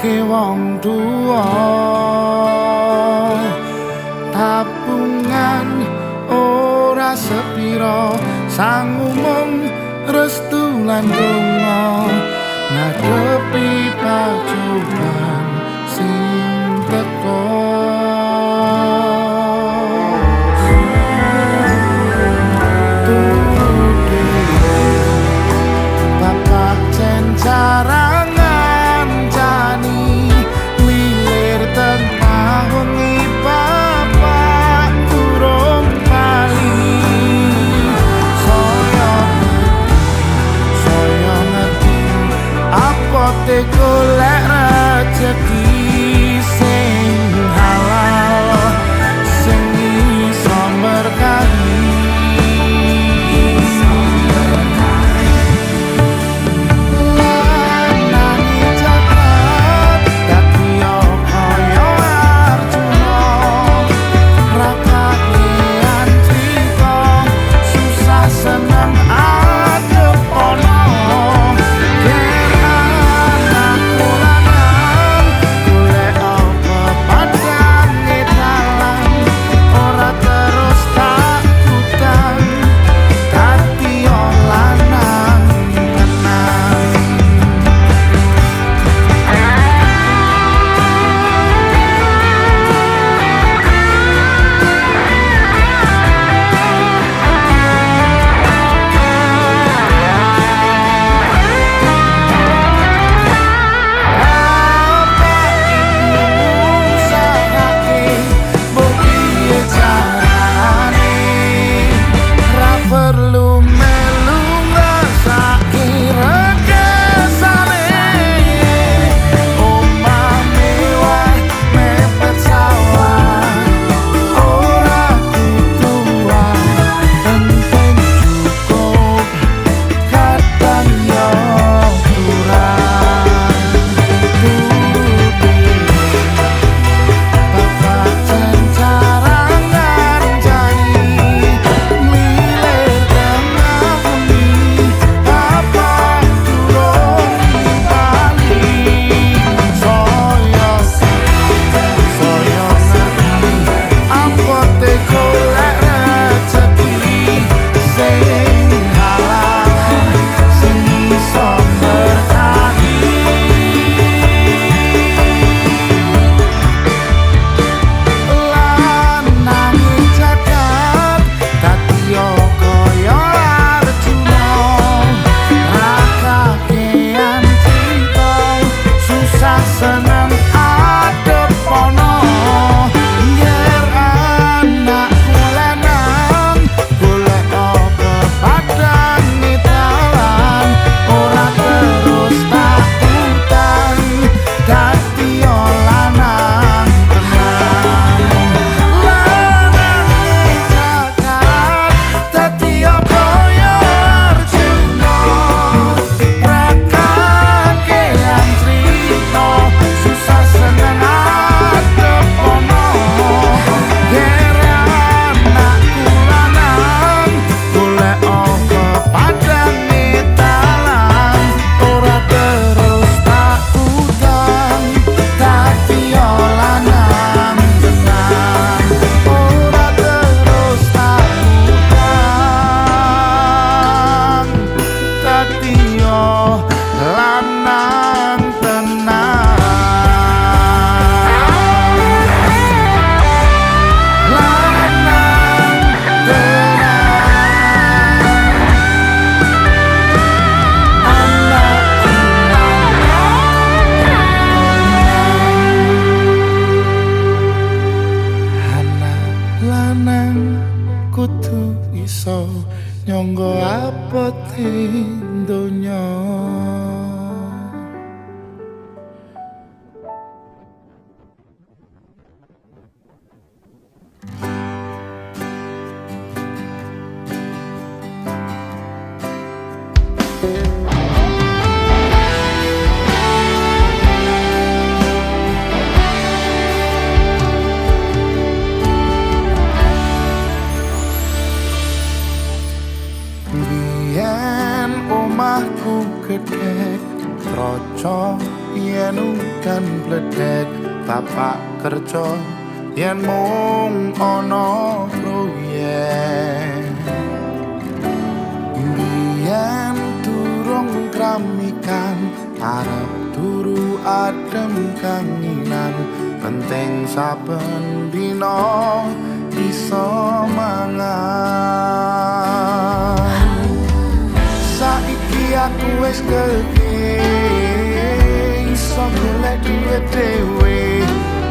ngrasake wong tuwa tabungan ora sepiro sang umum restu lan donga ngadepi pacobaan sing teko bapak cencarangan jani milir tengah wengi bapak turun bali saya ngerti apa te golek rezeki sing halal sing iso berkahi kudu iso nyangga abote donya. Omahku gedhe raja yen kan bledek bapak kerja yen mung ana proyek biyen durung kramikan arep turu adem kanginan penting saben dina iso mangan saiki aku wis gedhe iso golek duit dhewe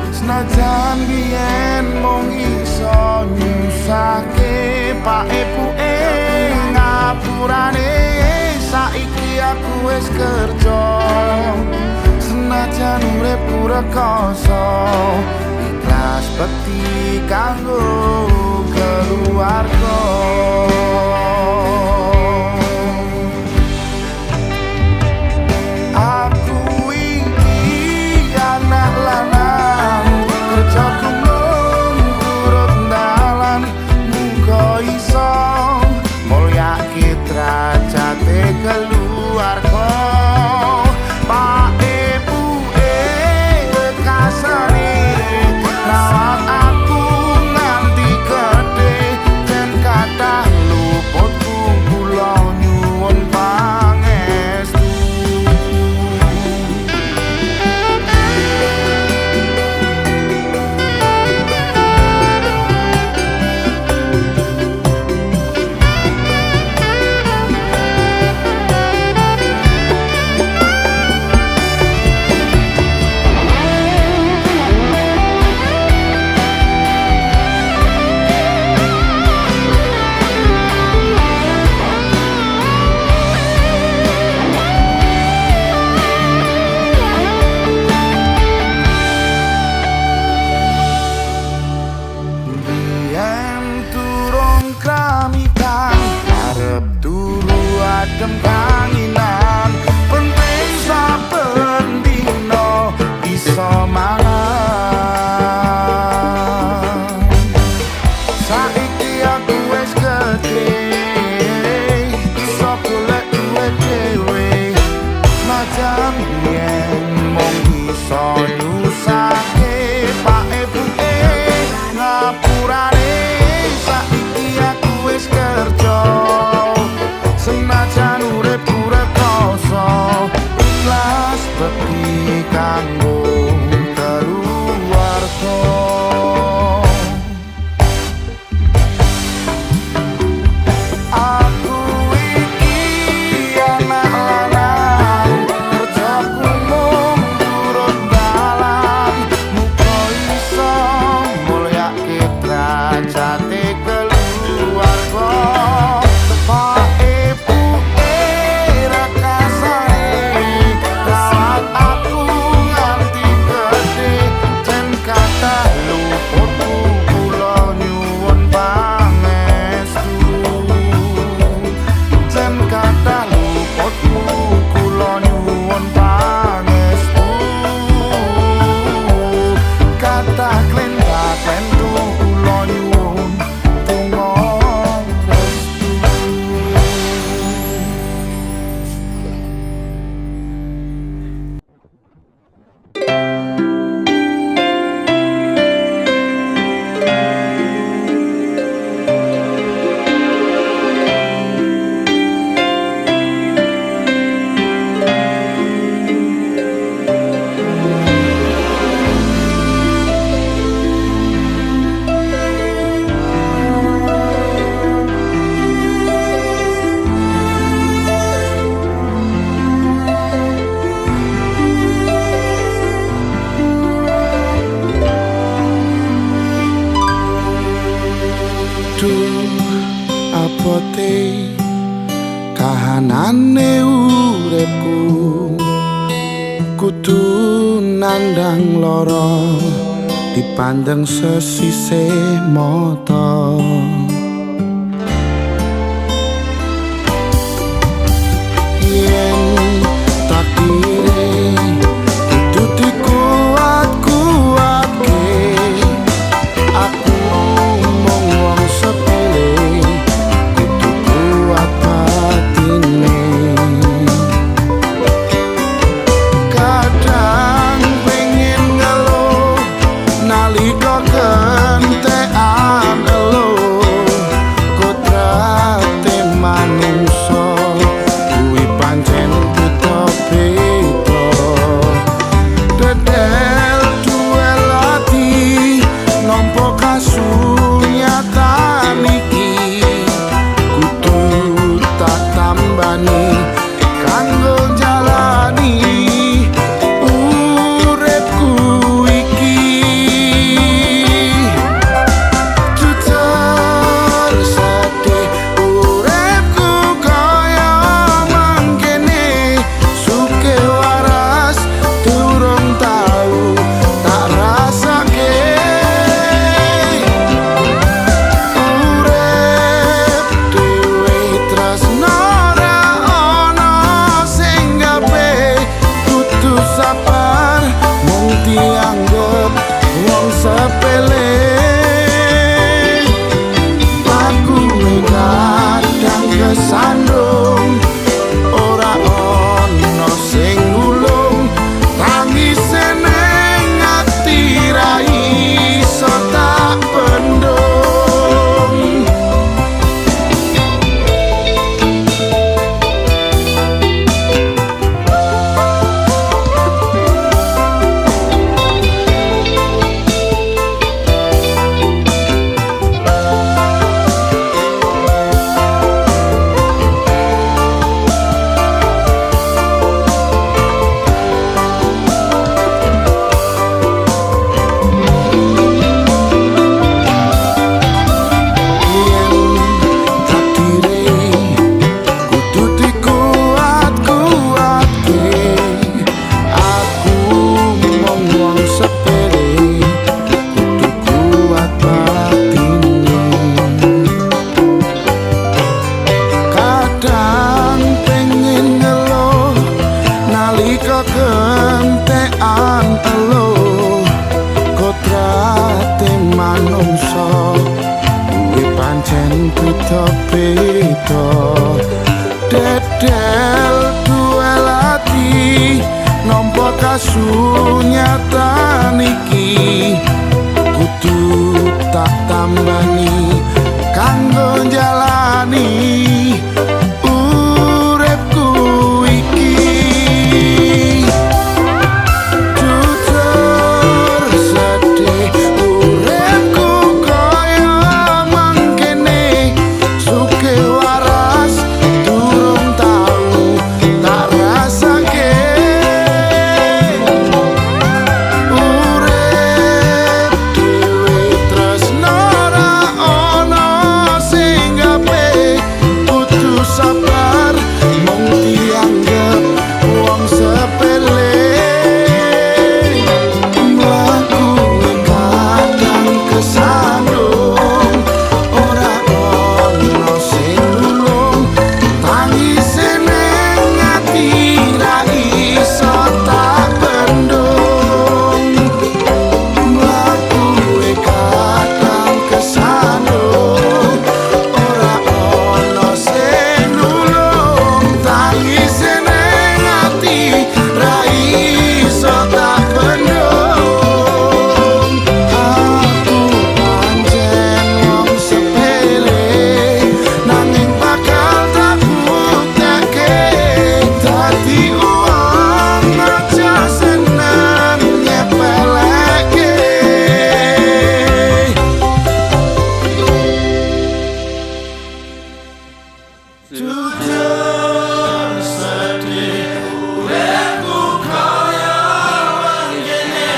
senajan biyen mung iso nyusake pak ibuke ngapurane saiki aku wis kerja senajan urip rekoso ikhlas bekti kanggo keluarga aku iki anak lanang kerjaku mung turut dalan muga iso mulyake derajate keluarga pak ibuke kasane rawat aku nganti gedhe yen kathah luputku kula nyuwun pangestu adem kanginan penting saben dina iso mangan saiki aku wis gedhe iso golek duit dhewe senajan yen mung iso nyusake pak ibuke ngapurane saiki aku wis kerja senajan urip rekoso ikhlas bekti kanggo keluarga aku iki anak lanang kerjaku mung turut dalan muga iso mulyake derajate keluarga abote kahanane uripku kudu nandang lara dipandang sesise mata yen takdire kudu dikuat-kuatke aku mung wong sepele kudu kuat batine kadang kuwi pancen beda-beda dedel duel ati nampa kasunyatan iki kudu tak tambani kanggo jalani uripku iki jujur sedih uripku kaya mangkene suke waras durung tau tak rasake urip dhewe tresno ora ana sing gawe kudu sabar mung dianggep wong sepele mlaku kadang kesandung ora ana sing nulung tangise ning ati ra iso tak bendung mlaku kadang kesandung ora ana sing nulung tangise ning ati ra iso tak bendung aku pancen wong sepele nanging bakal tak bukteke dadi uang aja seneng nyepeleke jujur sedih uripku kaya mangkene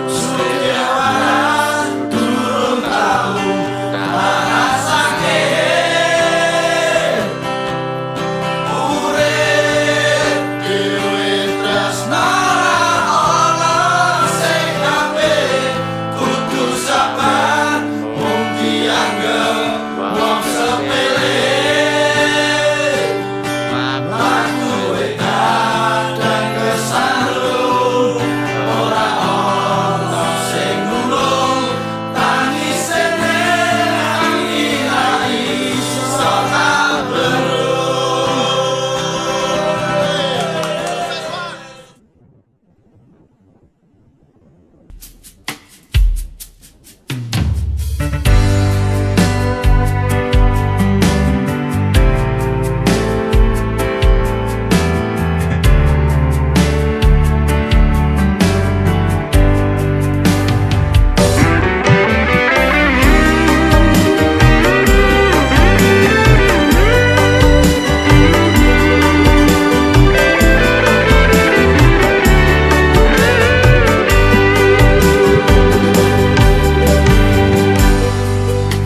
suke waras durung tau tak rasake urip dhewe tresno ora ana sing gawe kudu sabar mung dianggep wong sepele mlaku kadang kesandung ora ana sing nulung tangise ning ati ra iso tak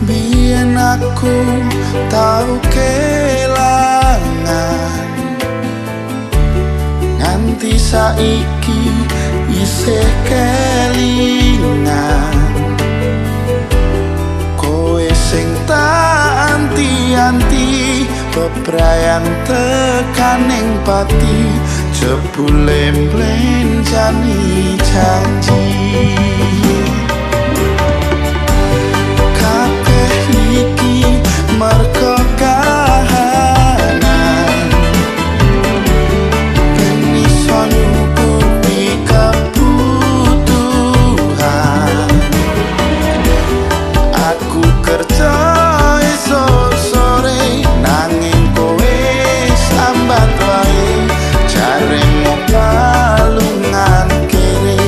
biyen aku tau kelangan nganti saiki isih kelingan kowe sing tak anti-anti bebrayan tekaning pati jebule mblenjani janji kabeh iki merga kahanan yen iso nyukupi kebutuhan aku kerja esuk sore nanging kowe sambat wae jaremu kalungan kere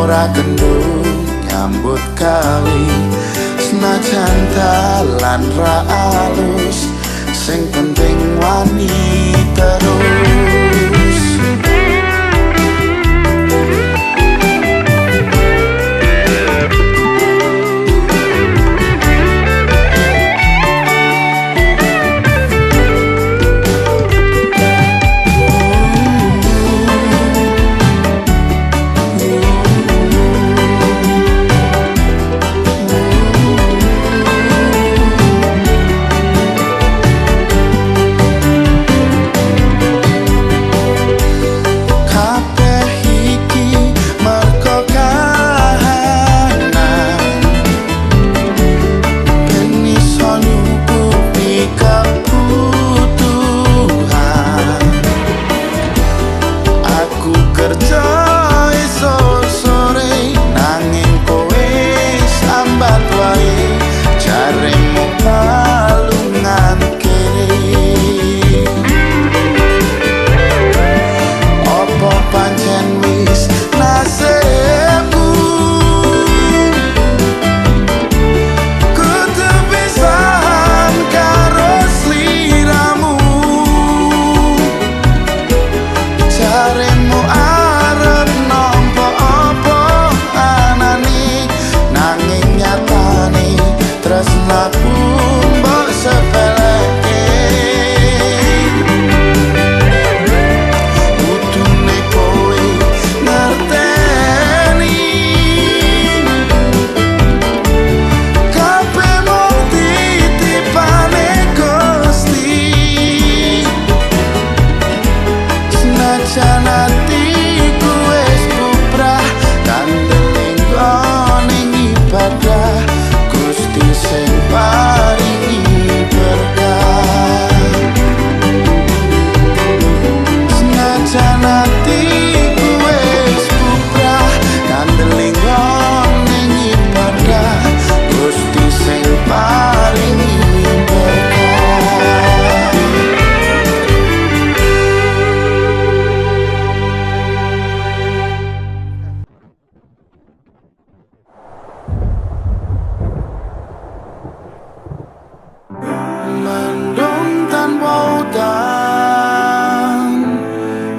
ora kendung nyambut gawe, senajan dalan ra alus, sing penting wani terus.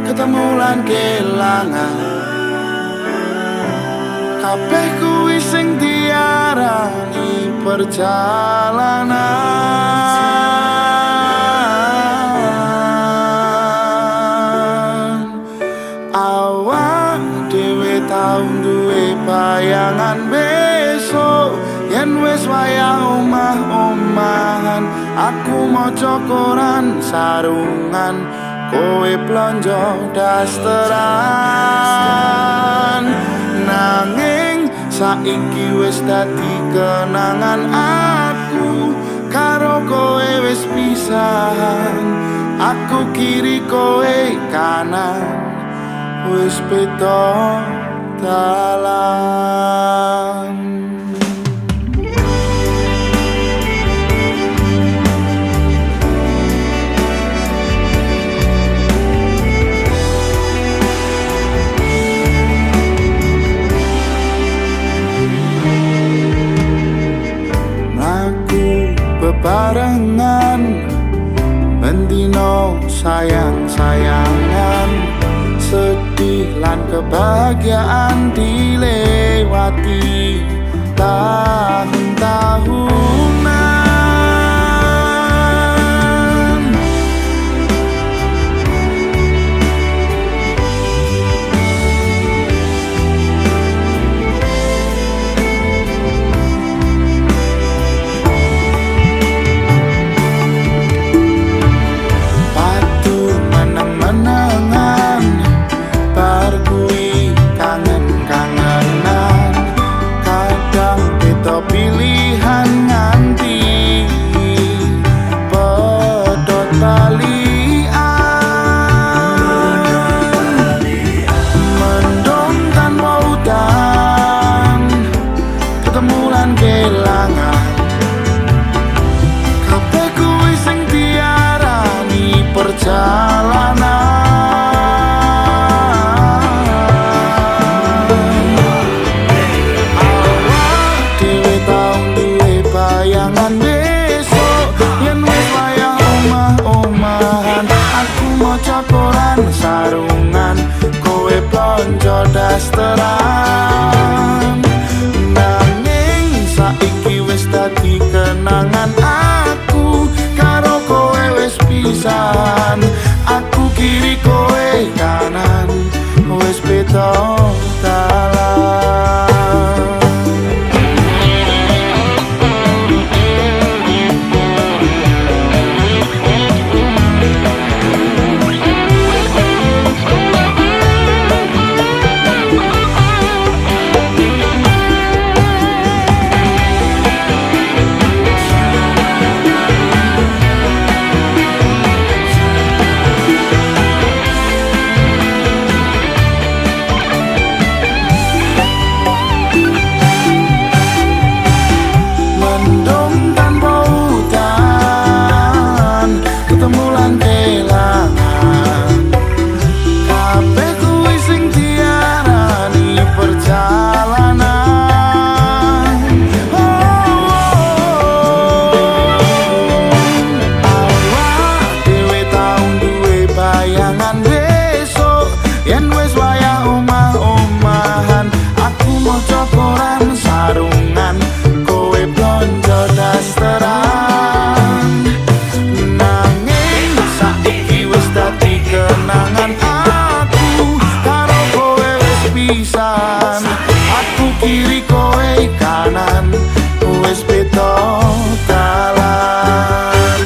Ketemu lan kelangan, kabeh kuwi sing diarani perjalanan. Awak dhewe tau duwe bayangan besok, yen wis wayah omah-omahan. Aku maca koran sarungan, kowe blonjo dasteran. Nanging saiki wis dadi kenangan, aku karo kowe wis pisahan. Aku kiri kowe kanan, wis beda dalan. Bebarengan bendino sayang-sayangan, sedih lan kebahagiaan dilewati tahun-tahunan. Kangen-kangenan, kadang beda pilihan. dasteran. Nanging saiki wis dadi kenangan aku karo kowe wis pisan. Aku kiri kowe kanan wis beda dalan. Aku kiri kowe kanan wis beda dalan.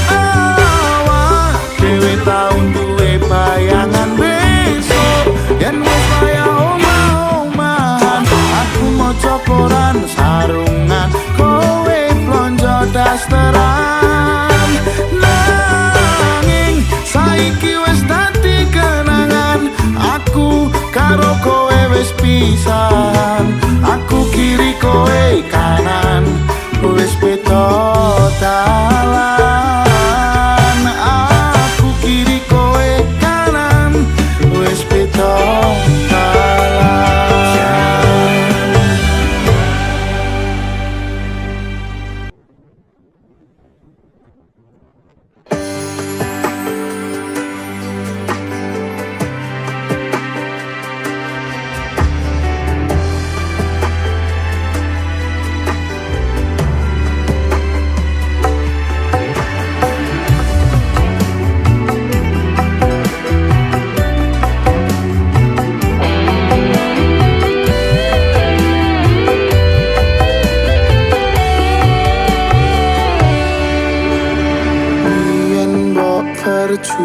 Awak dhewe tau duwe bayangan besok yen wis kaya omah-omahan. Aku maca koran sarungan kowe blonjo dasteran. Nanging saiki wis dadi kenangan aku karo kowe wis pisan. Aku kiri kowe kanan wis beda dalan. Aku kiri kowe kanan wis beda dalan.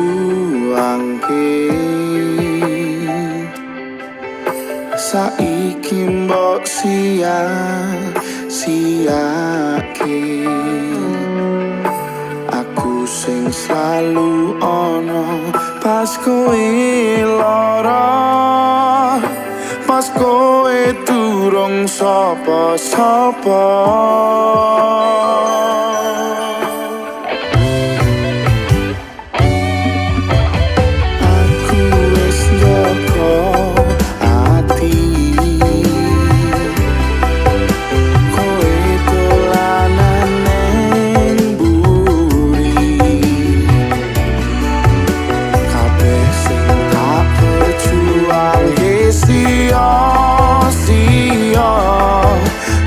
Perjuangke saiki mbok sia-siake. Aku sing selalu ono pas kowe lara, pas kowe durung sapa-sapa.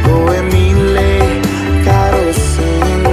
Kowe milih karo sing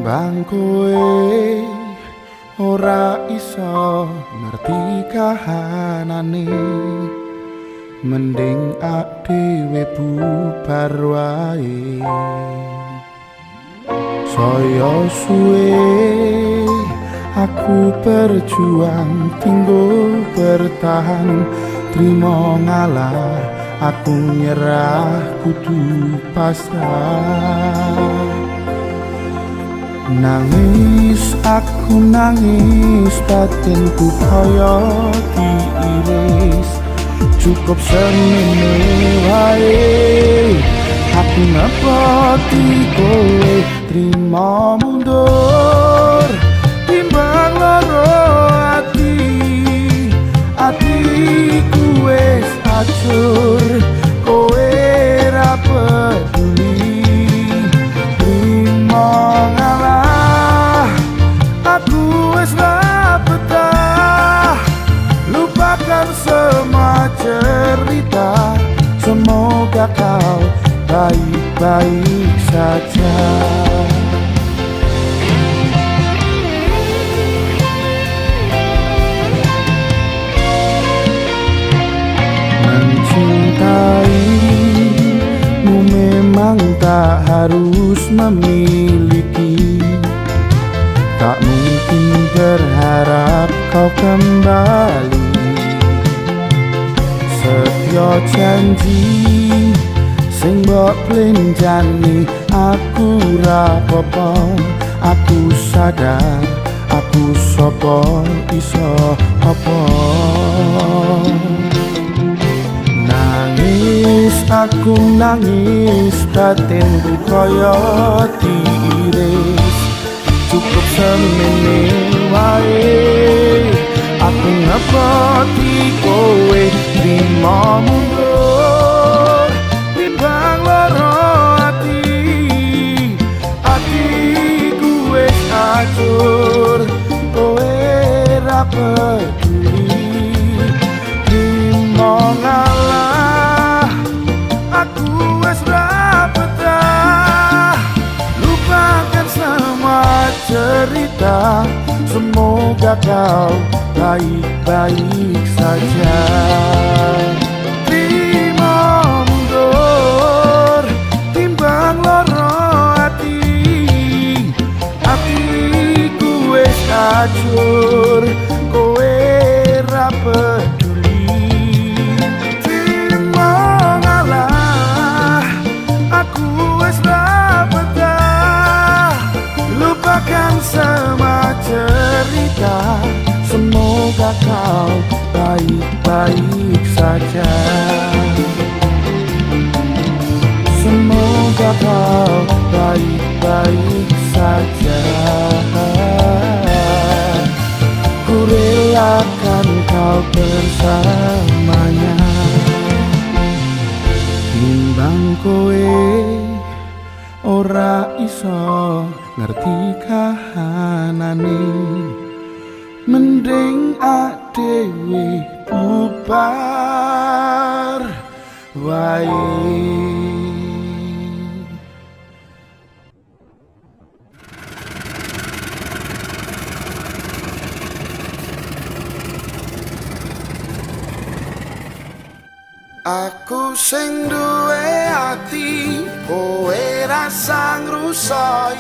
Timbang kowe ora iso ngerti kahanane, mending ak dhewe bubar wae. Saya suwe aku berjuang tinggo bertahan, trimo ngalah aku nyerah kudu pasrah. Nangis aku nangis, batinku kaya diiris, cukup semene wae. Aku ngepoti kowe trimo mundur, timbang loro atiku wis hancur. Kowe ra peduli trimo ngalah, aku wis ra betah. Lupakan semua cerita, semoga kau baik-baik saja. Mencintaimu memang tak harus memiliki, tak mungkin berharap kau kembali. Setia janji sing mbok plenjani, aku ra apa-apa, aku sadar aku sapa iso apa. Nangis aku nangis, batinku kaya diiris, cukup semene wae. Aku ngepoti kowe trimo mundur, timbang loro atiku wis hancur. Kowe ra peduli trimo ngalah, aku wis ra betah. Lupakan semua cerita, semoga kau baik-baik saja. Trimo mundur, timbang loro atiku wis hancur. Kowe ra peduli trimo ngalah, aku wis ra betah. Lupakan semua cerita, semoga kau baik-baik saja. Semoga kau baik-baik saja. Ku relakan kau bersamanya. Timbang kowe ora iso ngerti kahanane, mending ak dhewe bubar wae. Aku sing duwe ati, kowe rasa ngrusoi.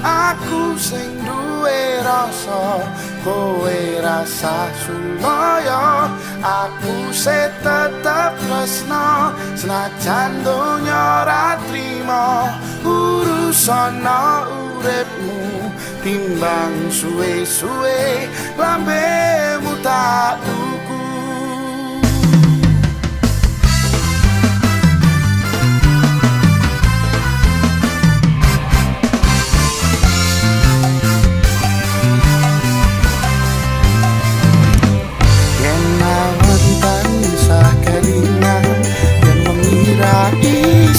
Aku sing duwe rasa, kowe rasa sulaya. Aku se tetep tresno, senajan donya ra trimo urusan uripmu. Timbang suwe-suwe lambemu tak tuku.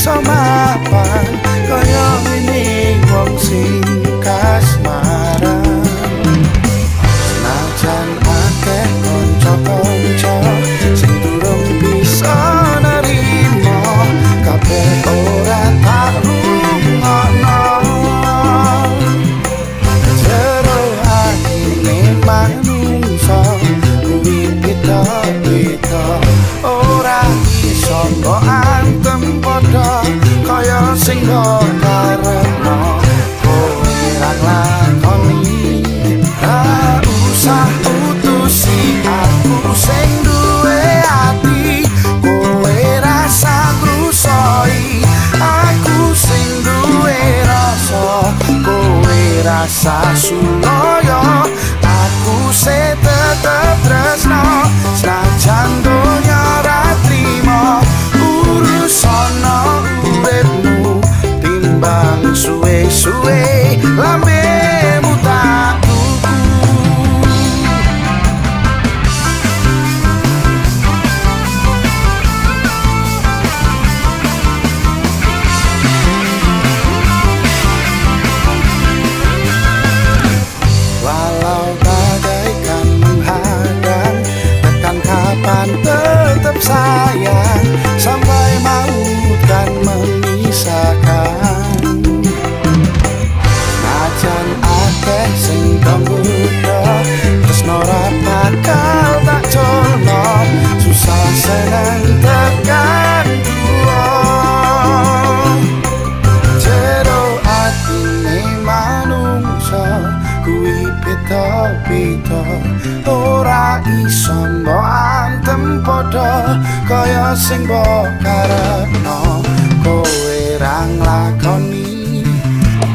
Iso mapan kaya ngene wong sing kasmaran, senajan akeh kanca karepno kowe ra nglakoni ra usah utusi aku sing duwe ati kowe rasa ngrusoi aku sing duwe rasa kowe rasa suloyo aku se tetep tresno senajan donya ra trimo urusono uripmu timbang suwe-suwe lambemu tak tuku walau bagaikan menghadang tekan kapan tetap sayang sampai maut kan memisahkan najan akeh sing tanggudo tresno ra bakal tak colno susah seneng tekan duo jero atine manungsa kuwi beda-beda ora iso mbok antem padha kaya sing mbok karepno kowe ra nglakoni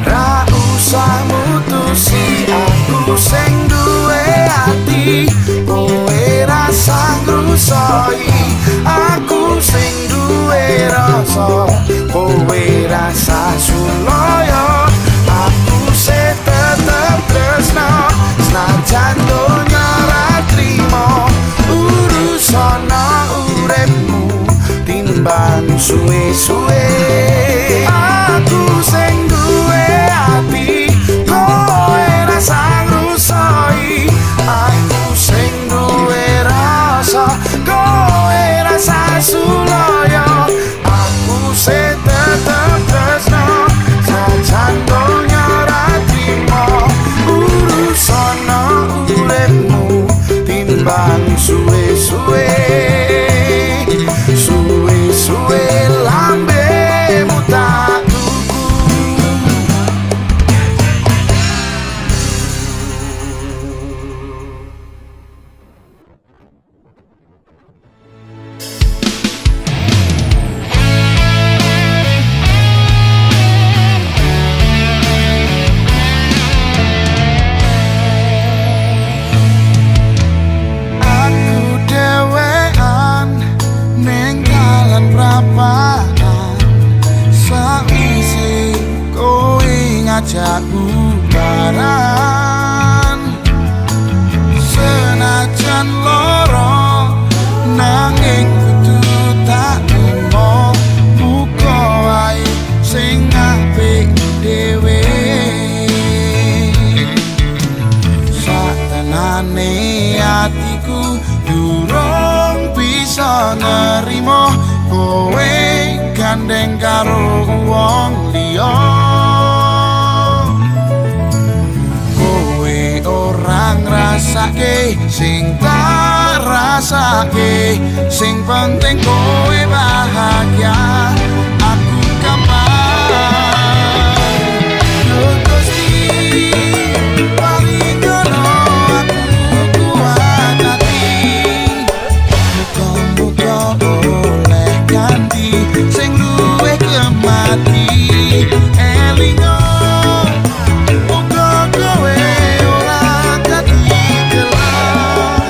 ra usah mutusi aku sing duwe ati kowe rasa ngrusoi aku sing duwe rasa kowe rasa suloyo aku se tetep tresno senajan donya ra trimo urusono uripmu timbang suwe-suwe aku sing duwe ati kowe rasa ngrusoi aku sing duwe rasa kowe rasa suloyo aku se tetep tresno senajan donya ra trimo urusono uripmu timbang suwe-suwe suwe-suwe lambemu tak tuku aku dewean ning dalan prapakan sakwise kowe ngajak bubaran senajan loro nanging kudu tak nimo muga wae sing apik dhewe satenane atiku durung bisa nerimo kowe gandeng karo wong liya kowe ora ngrasake sing tak rasake sing penting kowe bahagia aku kapan sing luwih kemati elingo muga kowe ora dadi gelar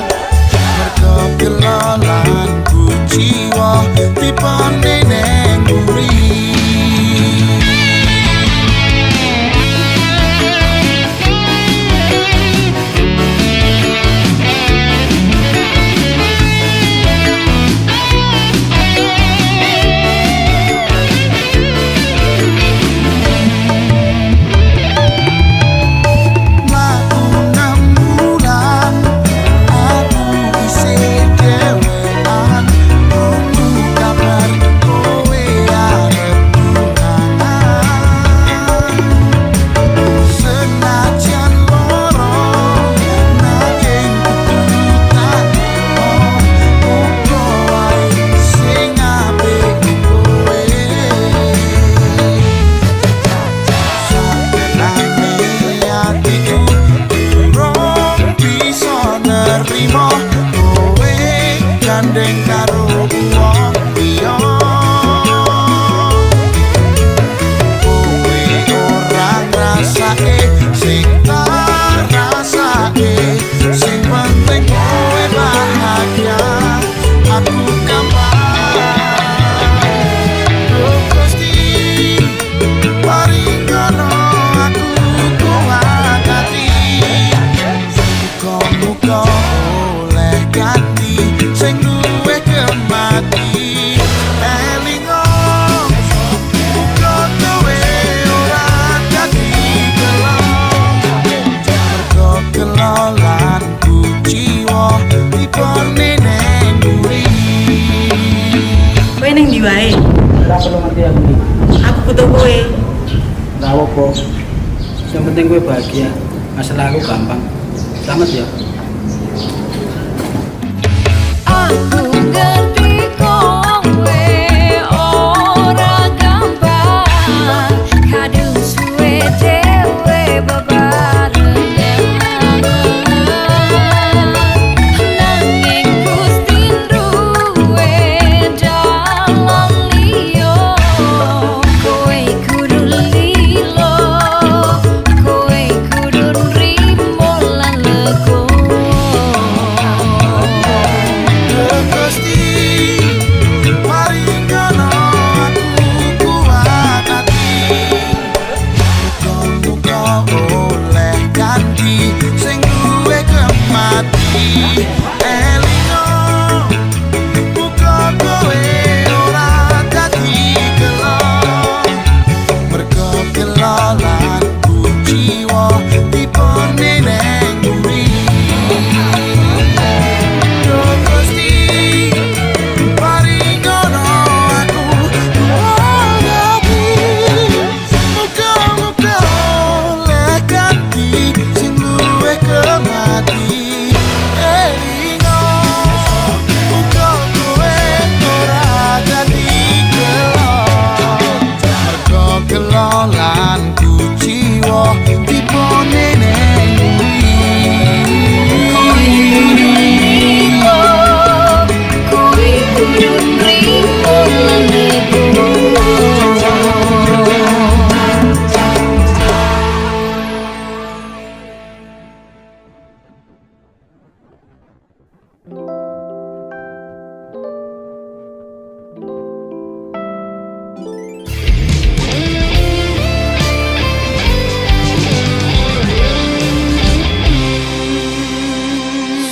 mergo gelolan ku jiwa dipone neng butuh kowe. Nggak apa-apa. Yang penting gue bahagia. Masalah aku gampang. Selamat ya. Aku ngerti kowe ora gampang, kadung suwe dhewe bebarengan. Nanging Gusti duwe dalan liya, kowe kudu lilo, kowe kudu nrimo lan lega. Gusti paringono aku kuat hati, muga-muga oleh ganti sing duwe kemati. Elingo muga kowe ora dadi gelo, mergo gelo lan kuciwa tipone neng buri. Gusti paringono aku hati, muga-muga oleh ganti sing luwih kemati. Elingo muga kowe ora dadi gelo, mergo gelo lan kuciwa tipone neng buri. Kowe kudu nrimo lan lega.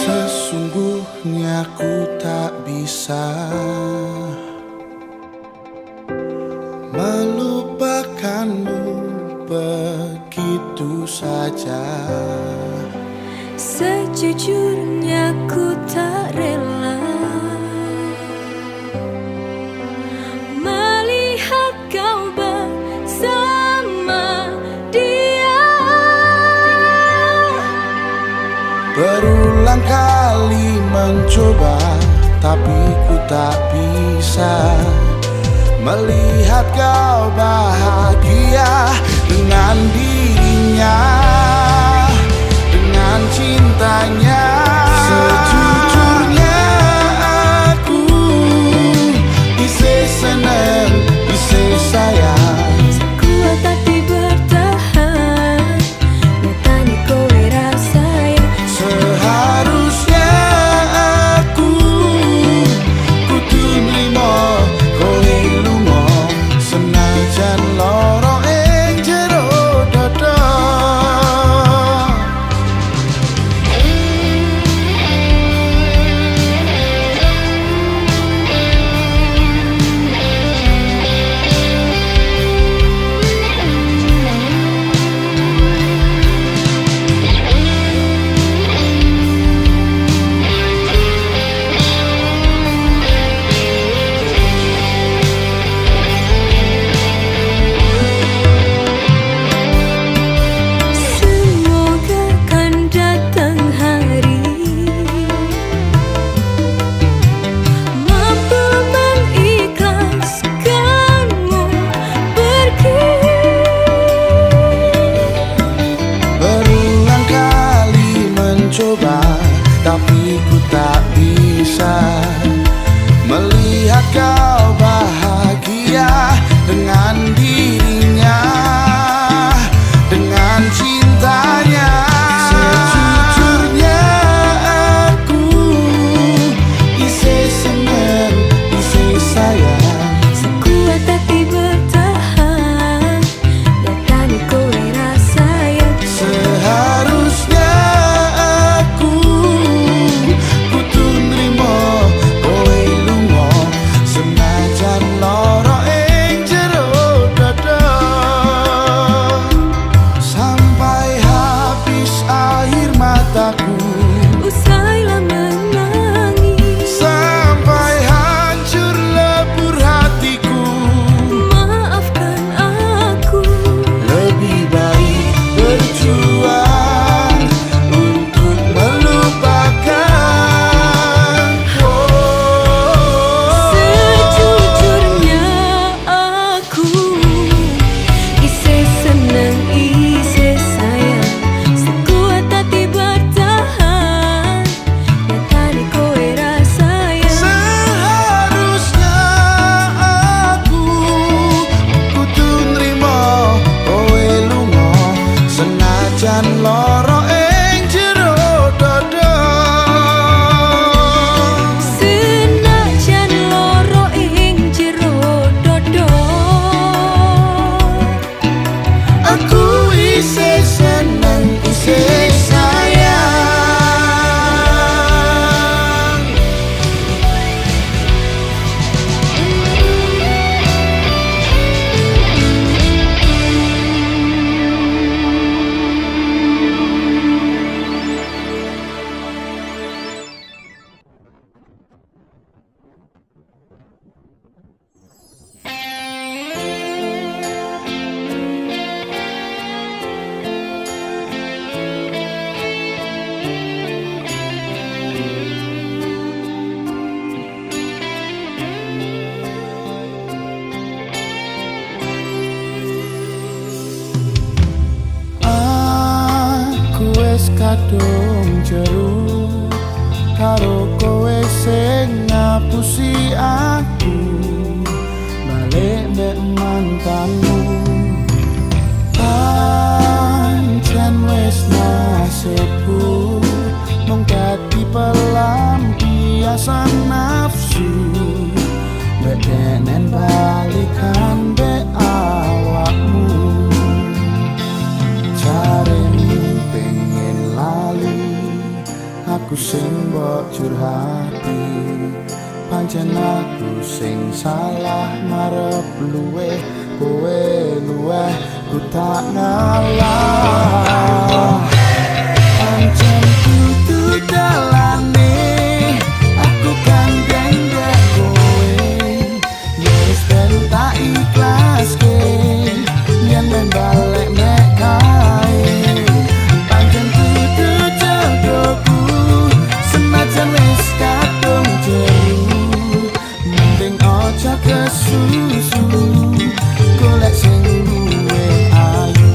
Sesungguhnya ku tak bisa melupakanmu begitu saja. Sejujurnya ku tak rela melihat kau bersama dia. Berulang kali mencoba, tapi ku tak bisa melihat kau bahagia dengan dirinya, dengan cintanya. Sejujurnya aku bisa senang, bisa sayang. Kuat hati bertahan, nyatanya kowe rasanya. Seharusnya aku kudu nrimo kowe lunga, senajan loro kadung jeru karo kowe sing ngapusi aku balik nek mantanmu. Pancen wis nasibku mung dadi pelampiasan nafsu bedenen balikan be awakmu. Jarene pengen lali aku sing mbok curhati, pancen aku sing salah marep luweh kowe luweh ku tak ngalah. Pancen kudu dalane aku gandeng dek kowe, wis ben tak ikhlaske yen men balik mek kae. Pancen kudu jodohku senajan wis kadung jeru, mending aja kesusu golek sing duwe ayu.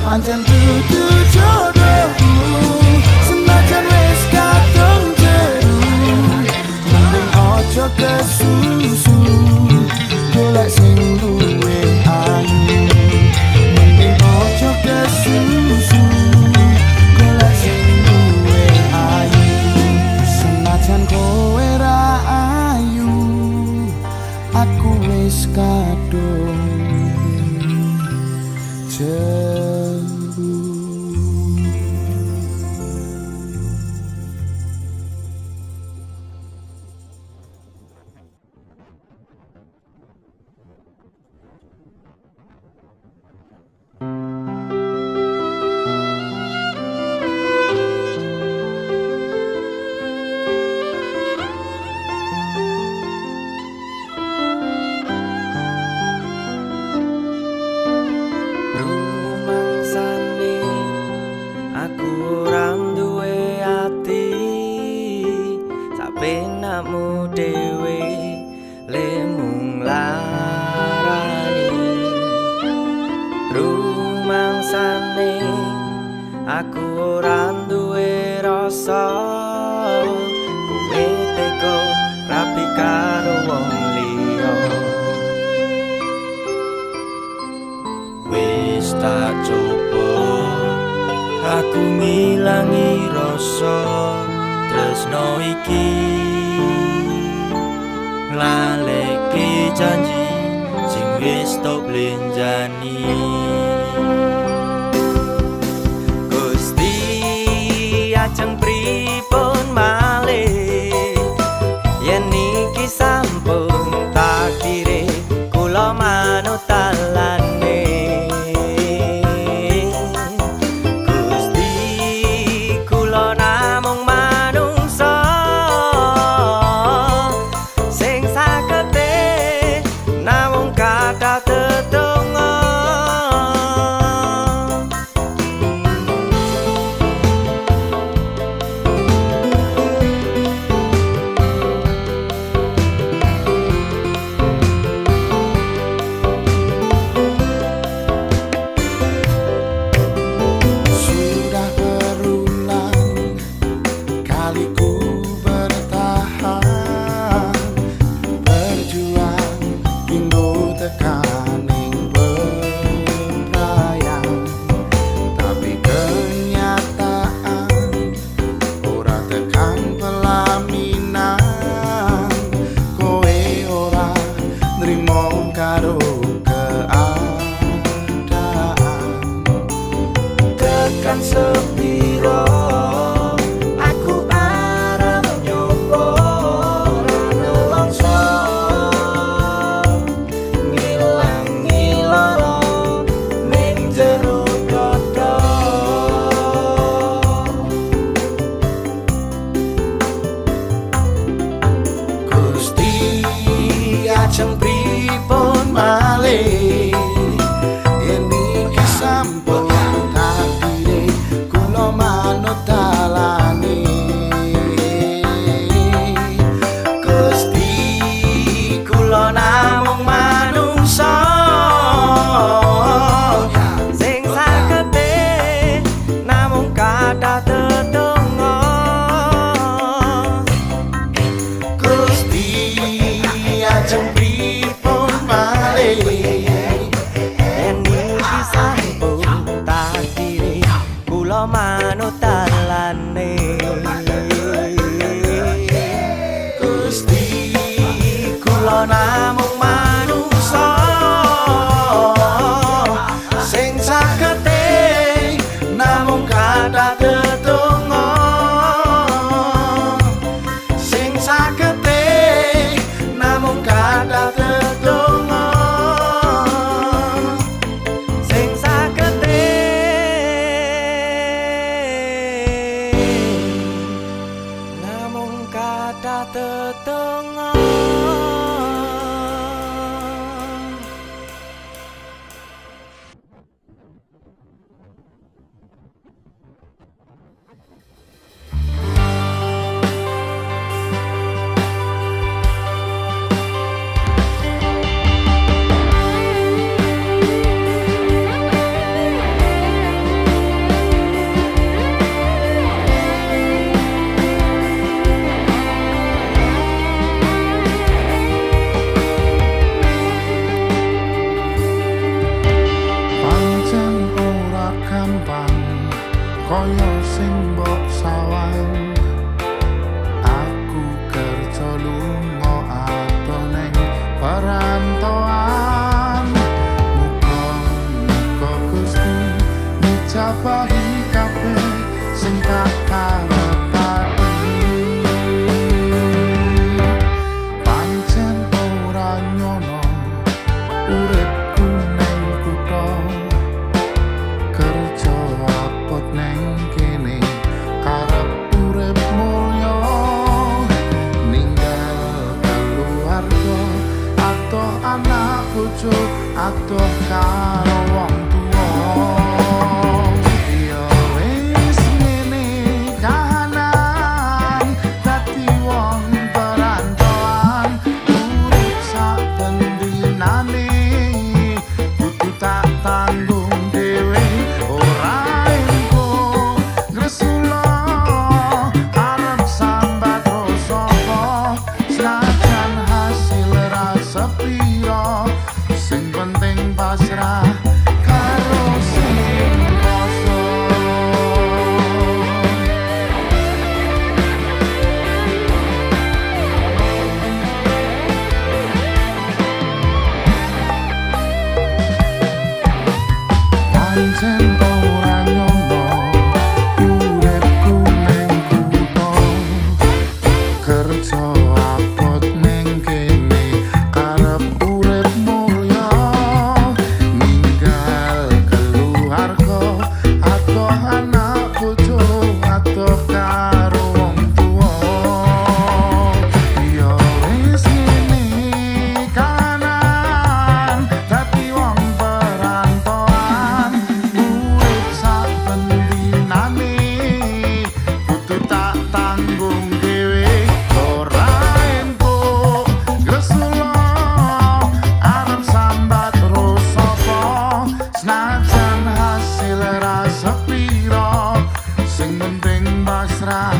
Pancen kudu jodohku senajan wis kadung jeru, mending aja kesusu golek sing duwe ayu. Mending aja kesusu golek sing duwe ayu. Senajan kowe ra ayu aku wis kadung jeru. nanging aku ora duwe rasa. Kowe tega rapi karo wong liya. Wis tak coba aku ngilangi rasa tresno iki, nglaleke janji sing wis tok blenjani. Gusti ajeng pripun malih yen iki sampun takdire kula manut talane. Gusti kula namung manungsa sing sagete namung kathah tetungga. Sudah berulang kali ku bertahan, berjuang hingga tekaning bebrayang, tapi kenyataan ora tekan pelaminan. Kowe ora nrimo karo keadaan. Tekan sepiro aku arep nyoba ora nelongso, ngilangi lara ning jero dada. Gusti ajeng pripun malih yen iki sampun takdire kula manut dalane. Gusti kula namung manungsa sing sagete namung kathah tetungga. Gusti ajeng pripun malih Yen iki sampun takdire kula manut dalane. Gusti Kula namung manungsa sing sagete namung kathah tetungga, sing sagete namung kathah tetungga, sing sagete namung kathah tetungga. pancen ora gampang kaya sing mbok sawang. Aku kerja lunga adoh neng perantauan, muga-muga Gusti njabahi kabeh sing tak karepake. Pancen ora nyono uripku neng kutha, kerja apot neng kene karep urip mulya, ninggal keluarga atoh anak bojo atoh karo wong tuwa. Ya wis ngene pasrah karo sing kosong. Pancen ora nyono uripku ning kutho, kerja abot ning kene arep urip mulya, ninggal keluarga atoh anak bojo atoh karo wong tuwa. Ya wis ngene kanan dadi wong perantauan, urip saben dinane kudu tak tanggung dhewe. Ora entuk gresula arep sambat terus sapa, senajan hasil ra sepiro, sing penting pasrah